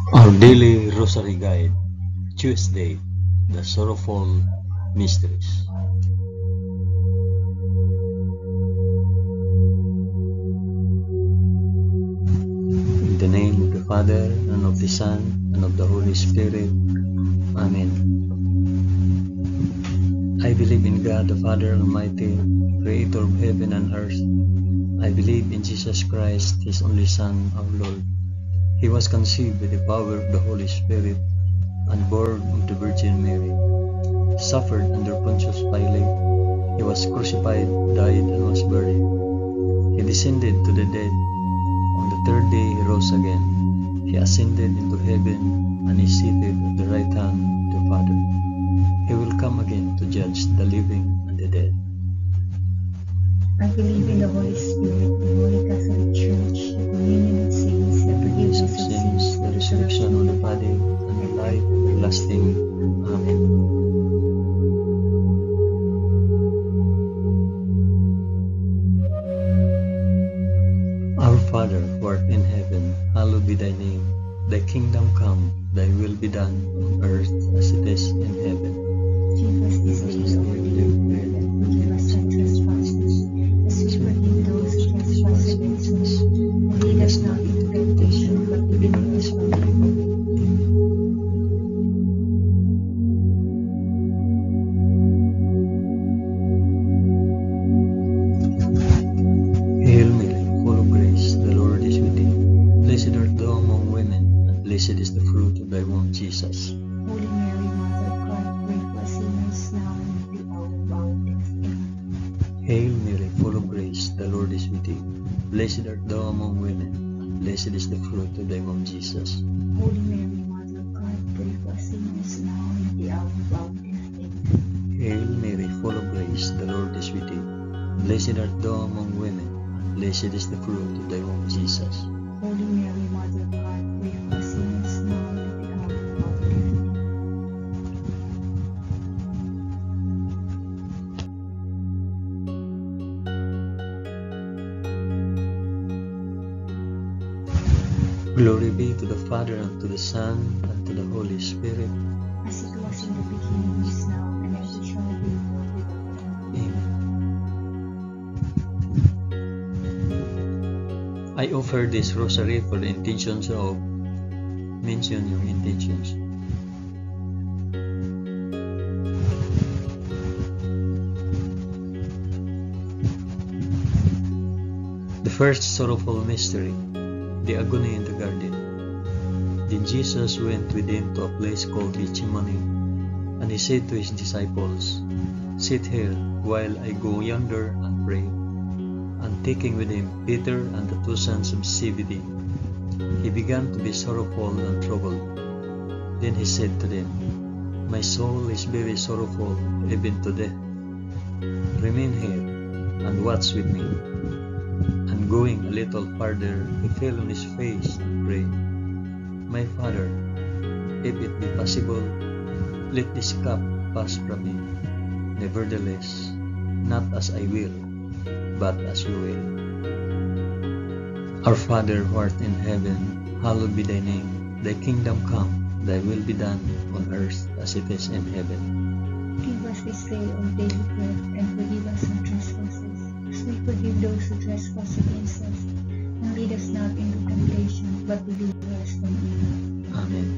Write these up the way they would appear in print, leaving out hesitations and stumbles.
Our daily Rosary Guide, Tuesday, the Sorrowful Mysteries. In the name of the Father, and of the Son, and of the Holy Spirit. Amen. I believe in God, the Father Almighty, Creator of heaven and earth. I believe in Jesus Christ, His only Son, our Lord. He was conceived by the power of the Holy Spirit and born of the Virgin Mary. He suffered under Pontius Pilate. He was crucified, died, and was buried. He descended to the dead. On the third day he rose again. He ascended into heaven and is seated at the right hand of the Father. He will come again to judge the living and the dead. I believe in the Holy Spirit, the Holy Catholic Church, the communion of saints, the forgiveness of sins, the resurrection of the body, and the life everlasting. Amen. Our Father, who art in heaven, hallowed be thy name. Thy kingdom come, thy will be done, on earth as it is in heaven. Give us this day our daily bread, and forgive us our trespasses, as we forgive those who trespass against us. And lead us not into temptation, but deliver us from evil. Hail Mary, full of grace, the Lord is with thee. Blessed art thou among women, and blessed is the fruit of thy womb, Jesus. Holy Mary, Mother of God, pray for us sinners now and at the hour of our death. Amen. Hail Mary, full of grace, the Lord is with thee. Blessed art thou among women, and blessed is the fruit of thy womb, Jesus. Holy Mary, Mother of God, pray for us sinners now and at the hour of our death. Amen. Hail Mary, full of grace, the Lord is with thee. Blessed art thou among women, and blessed is the fruit of thy womb, Jesus. Holy Mary, Mother of God, pray for us sinners now and at the hour of our death. Glory be to the Father, and to the Son, and to the Holy Spirit. As it was in the beginning, is now, and ever shall be, world without end. Amen. I offer this rosary for the intentions of, mention your intentions. The first sorrowful mystery, the agony in the garden. Then Jesus went with him to a place called Gethsemane, and he said to his disciples, "Sit here while I go yonder and pray." And taking with him Peter and the two sons of Zebedee, he began to be sorrowful and troubled. Then he said to them, "My soul is very sorrowful, even to death. Remain here and watch with me." And going a little farther, he fell on his face and prayed, "My Father, if it be possible, let this cup pass from me. Nevertheless, not as I will, but as you will." Our Father, who art in heaven, hallowed be thy name. Thy kingdom come, thy will be done, on earth as it is in heaven. Give us this day our daily bread, and forgive us our trespasses, as we forgive those who trespass against us. And lead us not into temptation, but deliver us from evil. Amen.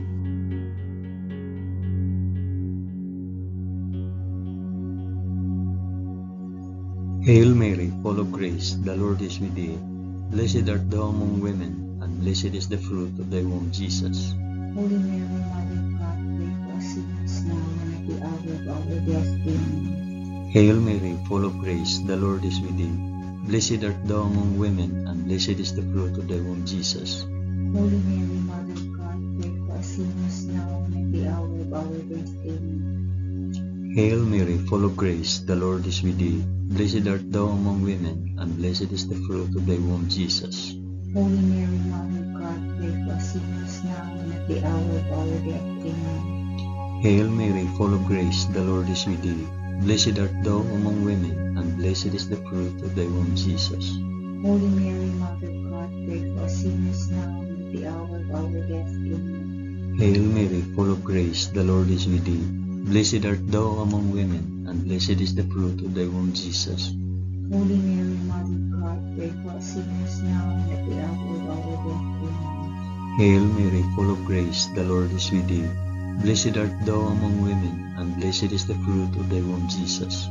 Hail Mary, full of grace, the Lord is with thee. Blessed art thou among women, and blessed is the fruit of thy womb, Jesus. Holy Mary, Mother of God, pray for us sinners now and at the hour of our death. Amen. Hail Mary, full of grace, the Lord is with thee. Blessed art thou among women, and blessed is the fruit of thy womb, Jesus. Holy Mary, Mother of God, pray for us sinners now and at the hour of our death. Amen. Hail Mary, full of grace, the Lord is with thee. Blessed art thou among women, and blessed is the fruit of thy womb, Jesus. Holy Mary, Mother of God, pray for us sinners now and at the hour of our death. Amen. Hail Mary, full of grace, the Lord is with thee. Blessed art thou among women, and blessed is the fruit of thy womb, Jesus. Holy Mary, Mother of God, pray for us sinners now and at the hour of our death. Amen. Hail Mary, full of grace, the Lord is with thee. Blessed art thou among women, and blessed is the fruit of thy womb, Jesus. Holy Mary, Mother of God, pray for us sinners now and at the hour of our death. Amen. Hail Mary, full of grace, the Lord is with thee. Blessed art thou among women, and blessed is the fruit of thy womb, Jesus.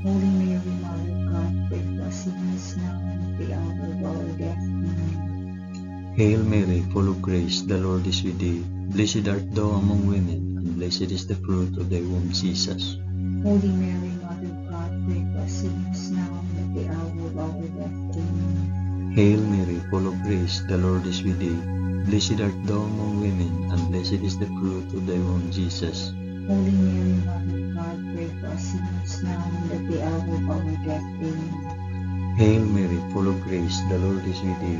Holy Mary, Mother of God, pray for us sinners now and at the hour of our death. Amen. Hail Mary, full of grace, the Lord is with thee. Blessed art thou among women, and blessed is the fruit of thy womb, Jesus. Holy Mary, Mother of God, pray for us sinners now and at the hour of our death. Amen. Hail Mary, full of grace, the Lord is with thee. Blessed art thou among women, and blessed is the fruit of thy womb, Jesus. Holy Mary, Mother of God, pray for us sinners now and at the hour of our death. Amen. Hail Mary, full of grace, the Lord is with thee.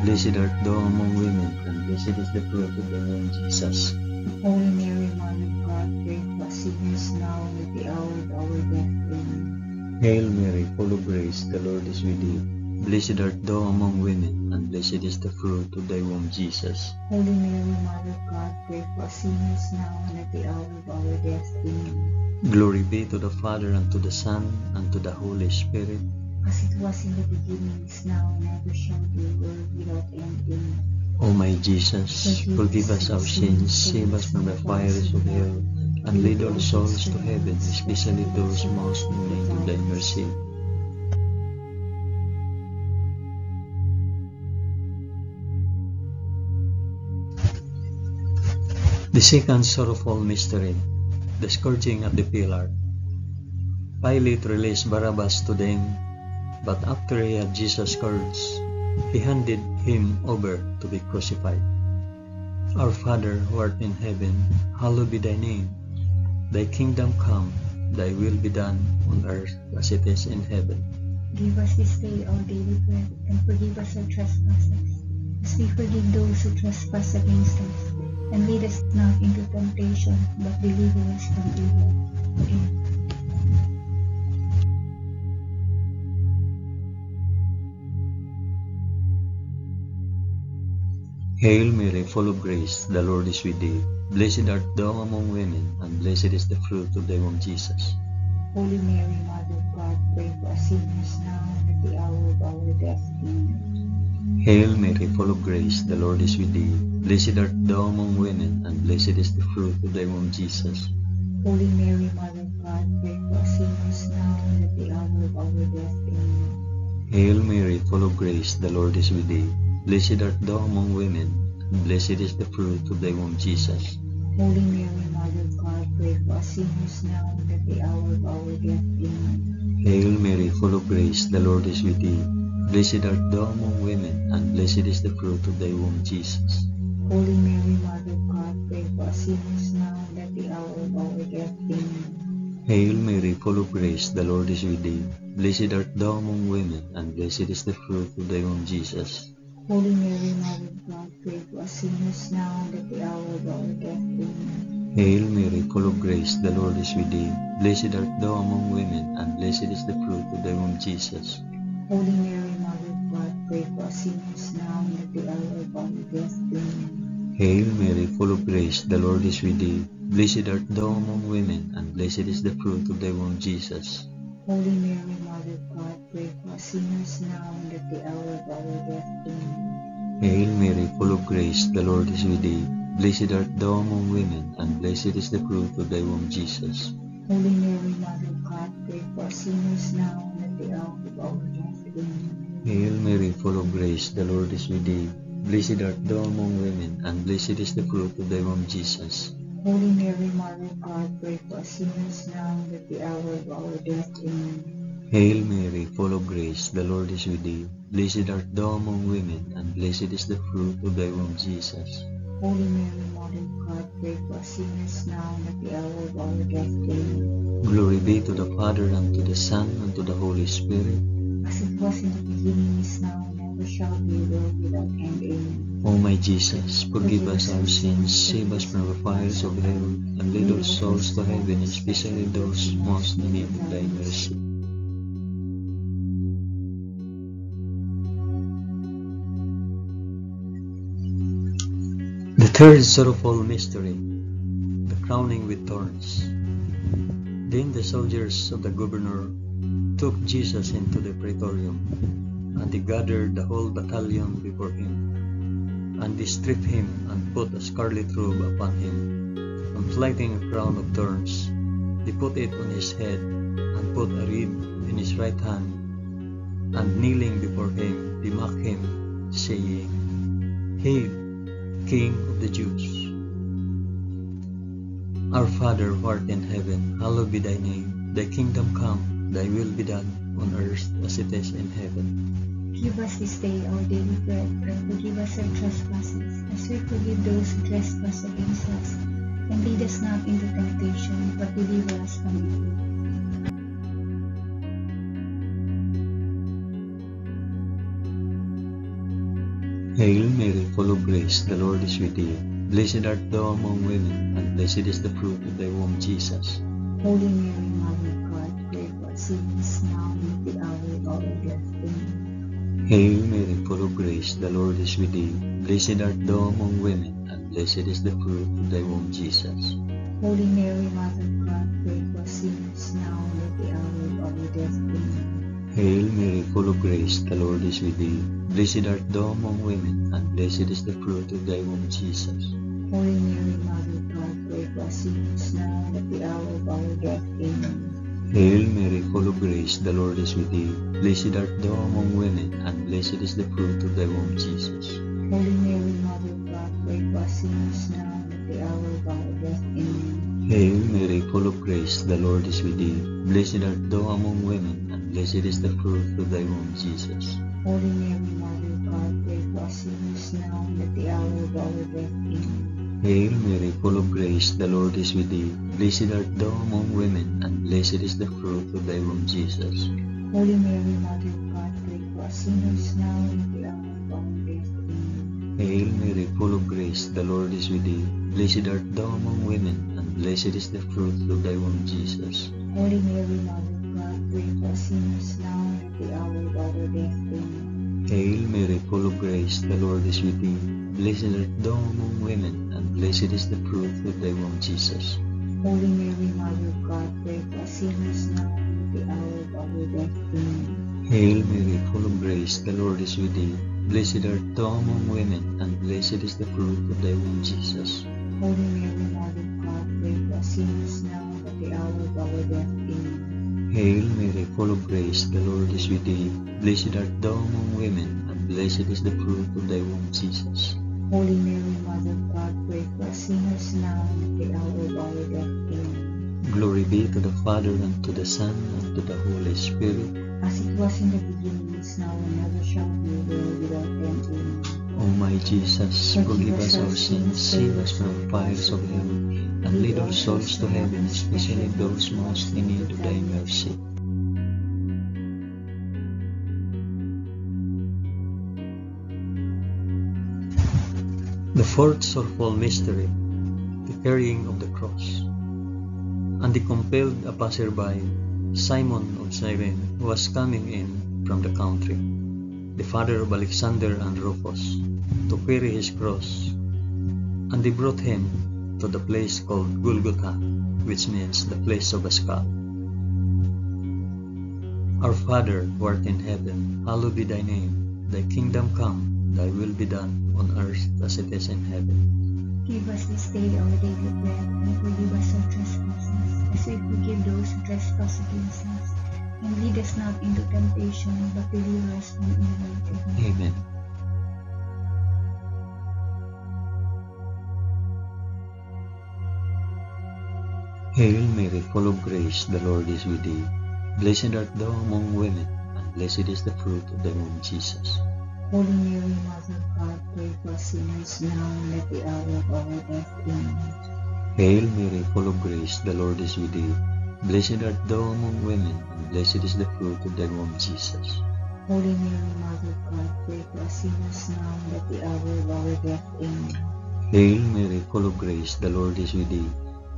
Blessed art thou among women, and blessed is the fruit of thy womb, Jesus. Holy Mary, Mother of God, pray for us sinners now and at the hour of our death. Amen. Hail Mary, full of grace, the Lord is with thee. Blessed art thou among women, and blessed is the fruit of thy womb, Jesus. Holy Mary, Mother of God, pray for us sinners now and at the hour of our death. Amen. Glory be to the Father, and to the Son, and to the Holy Spirit. As it was in the beginning, is now, and ever shall be, world without end. Amen. O my Jesus, forgive us our sins, save us from the fires of hell, and lead all souls to heaven, especially those most in need of thy mercy. The second sorrowful mystery, the scourging at the pillar. Pilate released Barabbas to them, but after he had Jesus scourged, he handed him over to be crucified. Our Father, who art in heaven, hallowed be thy name. Thy kingdom come, thy will be done on earth as it is in heaven. Give us this day our daily bread, and forgive us our trespasses, as we forgive those who trespass against us. And lead us not into temptation, but deliver us from evil. Amen. Hail Mary, full of grace, the Lord is with thee. Blessed art thou among women, and blessed is the fruit of thy womb, Jesus. Holy Mary, Mother of God, pray for us sinners now and at the hour of our death. Amen. Hail Mary, full of grace, the Lord is with thee. Blessed art thou among women, and blessed is the fruit of thy womb, Jesus. Holy Mary, Mother of God, pray for us sinners now and at the hour of our death. Amen. Hail Mary, full of grace, the Lord is with thee. Blessed art thou among women, and blessed is the fruit of thy womb, Jesus. Holy Mary, Mother of God, pray for us sinners now and at the hour of our death. Amen. Hail Mary, full of grace, the Lord is with thee. Blessed art thou among women, and blessed is the fruit of thy womb, Jesus. Holy Mary, Mother of God, pray for us sinners now and at the hour of our death. Amen. Hail Mary, full of grace, the Lord is with thee. Blessed art thou among women, and blessed is the fruit of thy womb, Jesus. Holy Mary, Mother of God, pray for us sinners now and at the hour of our death. Amen. Hail Mary, full of grace, the Lord is with thee. Blessed art thou among women, and blessed is the fruit of thy womb, Jesus. Holy Mary, Mother of God, pray for us sinners now and at the hour of our death. Amen. Hail Mary, full of grace, the Lord is with thee. Blessed art thou among women, and blessed is the fruit of thy womb, Jesus. Holy Mary, Mother of God, pray for us sinners now and at the hour of our death. Amen. Hail Mary, full of grace, the Lord is with thee. Blessed art thou among women, and blessed is the fruit of thy womb, Jesus. Holy Mary, Mother of God, pray for us sinners now and at the hour of our death. Amen. Hail Mary, full of grace, the Lord is with thee. Blessed art thou among women, and blessed is the fruit of thy womb, Jesus. Holy Mary, Mother of God, pray for us sinners now and at the hour of our death. Amen. Hail Mary, full of grace, the Lord is with thee. Blessed art thou among women, and blessed is the fruit of thy womb, Jesus. Holy Mary, Mother of God, pray for us sinners now and at the hour of our death. Amen. Glory be to the Father, and to the Son, and to the Holy Spirit. As it was in the beginning, is now, and ever shall be, world without end. Amen. O my Jesus, forgive us our sins, save us from the fires of hell, and lead all souls to heaven, especially those most in need of thy mercy. The third sorrowful mystery, the crowning with thorns. Then the soldiers of the governor took Jesus into the praetorium, and they gathered the whole battalion before him. And they stripped him and put a scarlet robe upon him, and lighting a crown of thorns, they put it on his head, and put a reed in his right hand. And kneeling before him, they mocked him, saying, "Hail, King of the Jews! Our Father who art in heaven, hallowed be thy name. Thy kingdom come, thy will be done, on earth as it is in heaven. Give us this day our daily bread, and forgive us our trespasses, as we forgive those who trespass against us. And lead us not into temptation, but deliver us from evil." Hail Mary, full of grace, the Lord is with thee. Blessed art thou among women, and blessed is the fruit of thy womb, Jesus. Holy Mary, Mother of God, pray for us sinners now and at the hour of our death. Amen. Hail Mary, full of grace, the Lord is with thee. Blessed art thou among women, and blessed is the fruit of thy womb, Jesus. Holy Mary, Mother of God, pray for us sinners now and at the hour of our death. Amen. Hail Mary, full of grace, the Lord is with thee. Blessed art thou among women, and blessed is the fruit of thy womb, Jesus. Holy Mary, Mother of God, pray for us sinners now and at the hour of our death. Amen. Hail Mary, full of grace, the Lord is with thee. Blessed art thou among women, and blessed is the fruit of thy womb, Jesus. Holy Mary, Mother of God, pray for us sinners now and at the hour of our death. Amen. Hail Mary, full of grace, the Lord is with thee. Blessed art thou among women, and blessed is the fruit of thy womb, Jesus. Holy Mary, Mother of God, pray for us sinners now and at the hour of our death. Amen. Hail Mary, full of grace, the Lord is with thee. Blessed art thou among women, and blessed is the fruit of thy womb, Jesus. Holy Mary, Mother of God, pray for us sinners now and at the hour of our death. Amen. Hail Mary, full of grace, the Lord is with thee. Blessed art thou among women, and blessed is the fruit of thy womb, Jesus. Holy Mary, Mother of God, pray for us sinners now and at the hour of our death. Amen. Hail Mary, full of grace, the Lord is with thee. Blessed art thou among women, and blessed is the fruit of thy womb, Jesus. Holy Mary, Mother of God, pray for us sinners now and at the hour of our death. Amen. Hail Mary, full of grace, the Lord is with thee. Blessed art thou among women, and blessed is the fruit of thy womb, Jesus. Holy Mary, Mother of God, pray for us sinners now and at the hour of our death. Amen. Hail Mary, full of grace, the Lord is with thee. Blessed art thou among women, and blessed is the fruit of thy womb, Jesus. Holy Mary, Mother of God, pray for us sinners now and at the hour of our death. Amen. Glory be to the Father, and to the Son, and to the Holy Spirit. As it was in the beginning, is now, and ever shall be, world without end. Amen. O my Jesus, forgive us our sins, save us from the fires of hell, and lead all souls to heaven, especially those most in need of thy mercy. The fourth sorrowful mystery, the carrying of the cross. And they compelled a passerby, Simon of Cyrene, who was coming in from the country, the father of Alexander and Rufus, to carry his cross. And they brought him to the place called Golgotha, which means the place of a skull. Our Father, who art in heaven, hallowed be thy name. Thy kingdom come, thy will be done, on earth as it is in heaven. Give us this day our daily bread, and forgive us our trespasses, as we forgive those who trespass against us. And lead us not into temptation, but deliver us from evil. Amen. Amen. Hail Mary, full of grace, the Lord is with thee. Blessed art thou among women, and blessed is the fruit of thy womb, Jesus. Holy Mary, Mother of God, pray for us sinners now and at the hour of our death. Amen. Hail Mary, full of grace, the Lord is with thee. Blessed art thou among women, and blessed is the fruit of thy womb, Jesus. Holy Mary, Mother of God, pray for us sinners now and at the hour of our death. Amen. Hail Mary, full of grace, the Lord is with thee.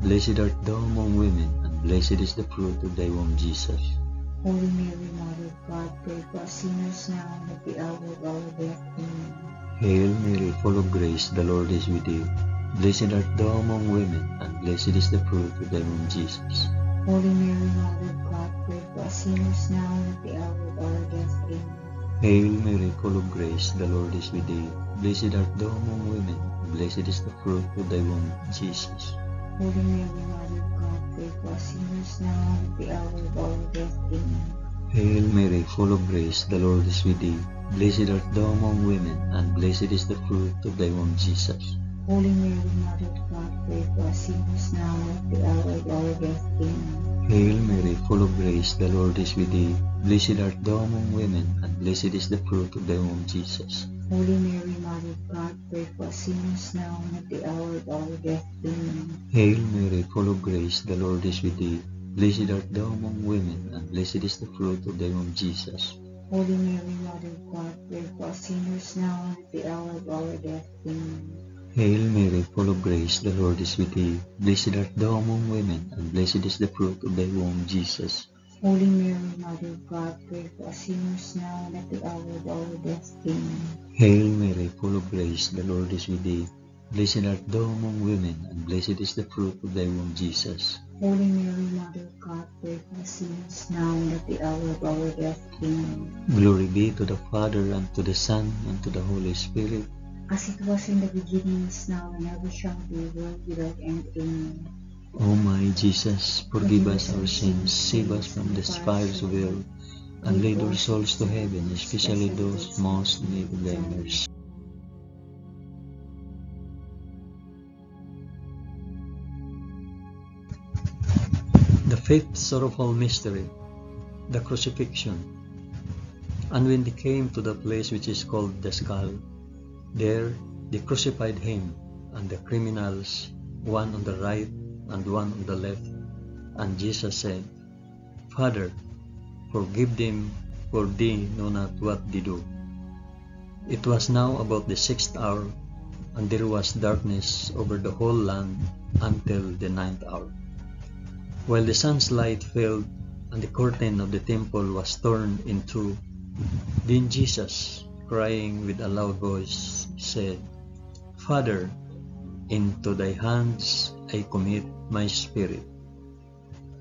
Blessed art thou among women, and blessed is the fruit of thy womb, Jesus. Holy Mary, Mother of God, pray for us sinners now and at the hour of our death. Amen. Hail Mary, full of grace, the Lord is with thee. Blessed art thou among women, and blessed is the fruit of thy womb, Jesus. Holy Mary, Mother of God, pray for us sinners now and at the hour of our death. Amen. Hail Mary, full of grace, the Lord is with thee. Blessed art thou among women, and blessed is the fruit of thy womb, Jesus. Holy Mary, Mother of God, pray for us sinners now and at the hour of our death. Amen. Hail Mary, full of grace, the Lord is with thee. Blessed art thou among women, and blessed is the fruit of thy womb, Jesus. Holy Mary, Mother of God, pray for us sinners now and at the hour of our death. Amen. Hail Mary, full of grace, the Lord is with thee. Blessed art thou among women, and blessed is the fruit of thy womb, Jesus. Holy Mary, Mother of God, pray for us sinners now and at the hour of our death. Amen. Hail Mary, full of grace, the Lord is with thee. Blessed art thou among women, and blessed is the fruit of thy womb, Jesus. Holy Mary, Mother of God, pray for us sinners now and at the hour of our death. Amen. Hail Mary, full of grace, the Lord is with thee. Blessed art thou among women, and blessed is the fruit of thy womb, Jesus. Holy Mary, Mother of God, pray for us sinners now and at the hour of our death. Amen. Hail Mary, full of grace, the Lord is with thee. Blessed art thou among women, and blessed is the fruit of thy womb, Jesus. Holy Mary, Mother of God, pray for us sinners now and at the hour of our death. Amen. Glory be to the Father, and to the Son, and to the Holy Spirit. As it was in the beginning, is now, and ever shall be, world without end. Amen. O my Jesus, forgive us our sins, save us from the fires of hell, and lead our souls to heaven, especially those most in need of thy mercy. The fifth sorrowful mystery, the crucifixion. And when they came to the place which is called the Skull, there they crucified him and the criminals, one on the right and one on the left. And Jesus said, Father, forgive them, for they know not what they do. It was now about the 6th hour, and there was darkness over the whole land until the 9th hour. While the sun's light failed, and the curtain of the temple was torn in two, then Jesus, crying with a loud voice, said, Father, into thy hands I commit my spirit.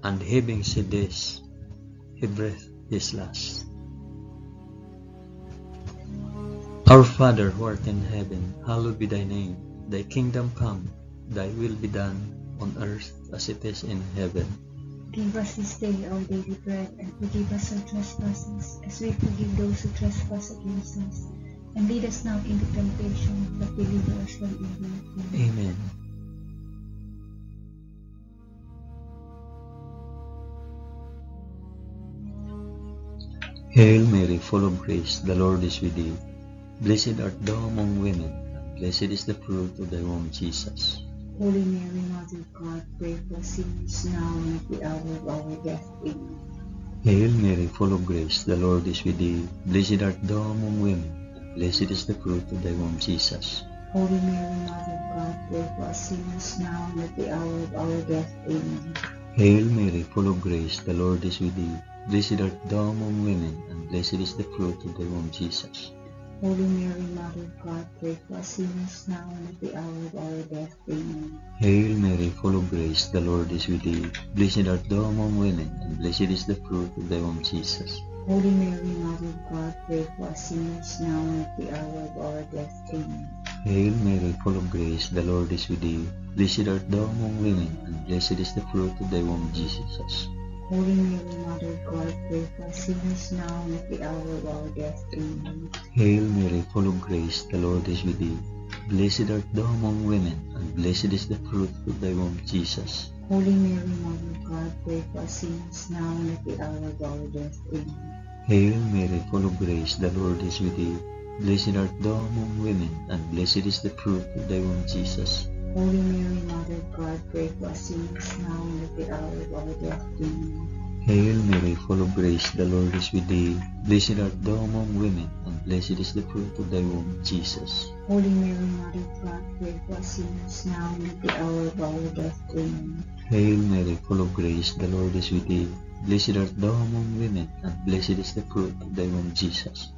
And having said this, he breathed his last. Our Father who art in heaven, hallowed be thy name. Thy kingdom come, thy will be done, on earth as it is in heaven. Give us this day our daily bread, and forgive us our trespasses, as we forgive those who trespass against us. And lead us not into temptation, but deliver us from evil. Amen. Hail Mary, full of grace, the Lord is with thee. Blessed art thou among women, and blessed is the fruit of thy womb, Jesus. Holy Mary, Mother of God, pray for us sinners now and at the hour of our death. Amen. Hail Mary, full of grace, the Lord is with thee. Blessed art thou among women, and blessed is the fruit of thy womb, Jesus. Holy Mary, Mother of God, pray for us sinners now and at the hour of our death. Amen. Hail Mary, full of grace, the Lord is with thee. Blessed art thou among women, and blessed is the fruit of thy womb, Jesus. Holy Mary, Mother of God, pray for us sinners now and at the hour of our death. Amen. Hail Mary, full of grace, the Lord is with thee. Blessed art thou among women, and blessed is the fruit of thy womb, Jesus. Holy Mary, Mother of God, pray for us sinners now and at the hour of our death. Amen. Hail Mary, full of grace, the Lord is with thee. Blessed art thou among women, and blessed is the fruit of thy womb, Jesus. Holy Mary, Mother of God, pray for us sinners now and at the hour of our death. Amen. Hail Mary, full of grace, the Lord is with thee. Blessed art thou among women, and blessed is the fruit of thy womb, Jesus. Holy Mary, Mother of God, pray for us sinners now and at the hour of our death. Amen. Hail Mary, full of grace, the Lord is with thee. Blessed art thou among women, and blessed is the fruit of thy womb, Jesus. Holy Mary, Mother of God, pray for us sinners now and at the hour of our death. Amen. Hail Mary, full of grace, the Lord is with thee. Blessed art thou among women, and blessed is the fruit of thy womb, Jesus. Holy Mary, Mother of God, pray for us sinners now and at the hour of our death. Amen. Hail Mary, full of grace, the Lord is with thee. Blessed art thou among women, and blessed is the fruit of thy womb, Jesus.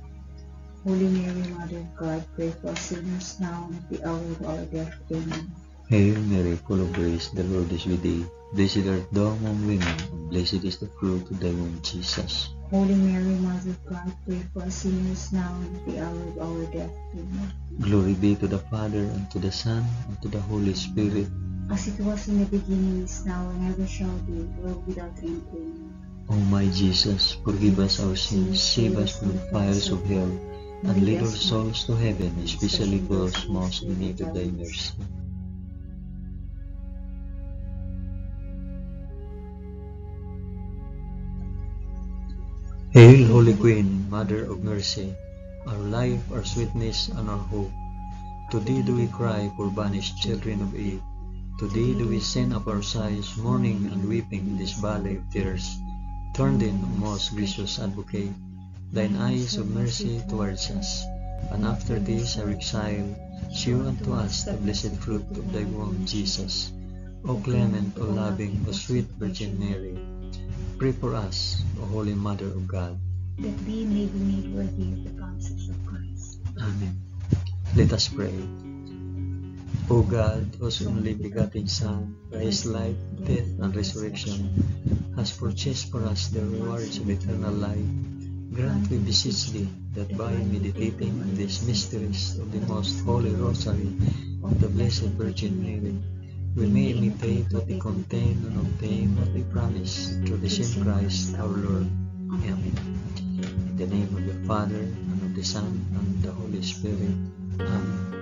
Holy Mary, Mother of God, pray for us sinners now and at the hour of our death. Amen. Hail Mary, full of grace, the Lord is with thee. Blessed art thou among women, and blessed is the fruit of thy womb, Jesus. Holy Mary, Mother of God, pray for us sinners now and at the hour of our death. Amen. Glory be to the Father, and to the Son, and to the Holy Spirit. As it was in the beginning, is now, and ever shall be, world without end. Amen. O my Jesus, forgive us our sins, save us from the fires of hell, and lead our souls to heaven, especially those most in need of thy mercy. Hail, Holy Queen, Mother of Mercy, our life, our sweetness, and our hope. To thee do we cry, poor banished children of Eve. To thee do we send up our sighs, mourning and weeping in this valley of tears. Turn then, O most gracious Advocate, thine eyes of mercy towards us, and after this our exile, shew unto us the blessed fruit of thy womb, Jesus. O clement, O loving, O sweet Virgin Mary, pray for us, O Holy Mother of God, that we may be made worthy of the promises of Christ. Amen. Let us pray. O God, whose only begotten Son, by his life, death, and resurrection, has purchased for us the rewards of eternal life, grant, we beseech thee, that by meditating on these mysteries of the most holy Rosary of the Blessed Virgin Mary, we may imitate what they contain and obtain what they promise, through the same Christ our Lord. Amen. In the name of the Father, and of the Son, and of the Holy Spirit. Amen.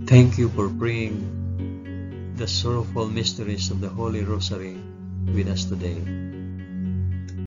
Thank you for praying the sorrowful mysteries of the Holy Rosary with us today.